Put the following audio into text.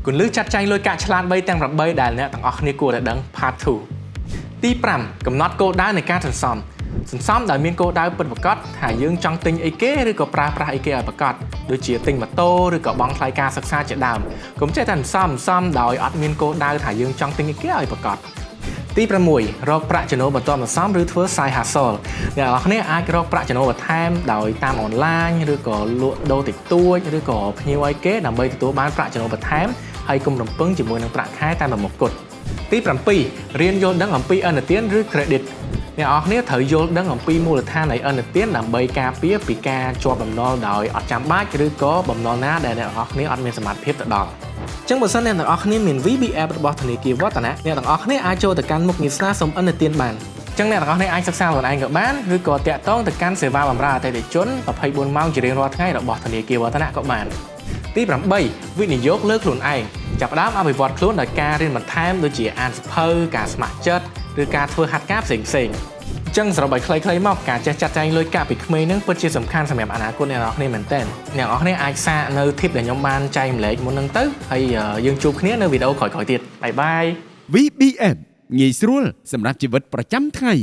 គន្លឹះចាត់ចែងលុយកាក់ឆ្លាត3ទាំង8ដែលអ្នកទាំងអស់គ្នាគួរតែដឹង Part 2 ទី 5 កំណត់គោលដៅនៃការសន្សំដោយមានគោលដៅពិតប្រាកដថាយើងចង់ទិញអីគេឬក៏ប្រើប្រាស់អីគេឲ្យប្រាកដដូចជាទិញម៉ូតូឬក៏បង់ថ្លៃការសិក្សាជាដើមកុំចេះតែសន្សំដោយអត់មានគោលដៅថាយើងចង់ទិញអីគេឲ្យប្រាកដទី 6 រកប្រាក់ចំណូលបន្ទាប់សន្សំឬធ្វើ side hustle អ្នកនរគ្នាអាចរកប្រាក់ចំណូលបន្ថែមដោយតាមអនឡាញឬក៏លក់ដូរតិចតួចឬក៏ភ្ញៀវឲ្យគេដើម្បីទទួលបានប្រាក់ចំណូលបន្ថែមហើយកុំរំពឹងជាមួយនឹងប្រាក់ខែតែមួយមុខគត់ទី 7 រៀនយល់ដឹងអំពីឥណទានឬ credit អ្នកនរគ្នាត្រូវយល់ដឹងអំពីមូលដ្ឋាននៃឥណទានដើម្បីការពារពីការជាប់បំណុលដោយអត់ចាំបាច់ឬក៏បំណុលណាដែលអ្នកនរគ្នាអត់មានសមត្ថភាពទៅដល់អញ្ចឹងបើសិនអ្នកទាំងអស់គ្នាមាន VBF របស់ធនាគារវឌ្ឍនៈអ្នកទាំងអស់គ្នាអាចចូលទៅកាន់មុខងារស្នើសុំឥណទានបានអញ្ចឹងអ្នកទាំងអស់គ្នាអាចសិក្សាខ្លួនឯងក៏បានឬក៏តាក់ទងទៅកាន់សេវាបម្រើអតិថិជន24ម៉ោងជារៀងរាល់ថ្ងៃរបស់ធនាគារវឌ្ឍនៈក៏បានទី 8 វិនិយោគលើខ្លួនឯងចាប់ផ្ដើមអភិវឌ្ឍខ្លួនដោយការរៀនបន្ថែមដូចជាអានសៀវភៅការស្ម័គ្រចិត្តឬការធ្វើហាត់ការផ្សេងៗអញ្ចឹងសរុបឲ្យខ្លីៗមកការចេះចាត់ចែងលុយកាក់ពីក្មេងហ្នឹងពិតជាសំខាន់សម្រាប់អនាគតអ្នកនរគ្នាមែនទែនអ្នកនរគ្នាអាចសាកនៅ tip ដែលខ្ញុំបានចែកម្លែកមុនហ្នឹងទៅហើយយើងជួបគ្នានៅវីដេអូក្រោយៗទៀតបាយបាយ VBN ងាយស្រួលសម្រាប់ជីវិតប្រចាំថ្ងៃ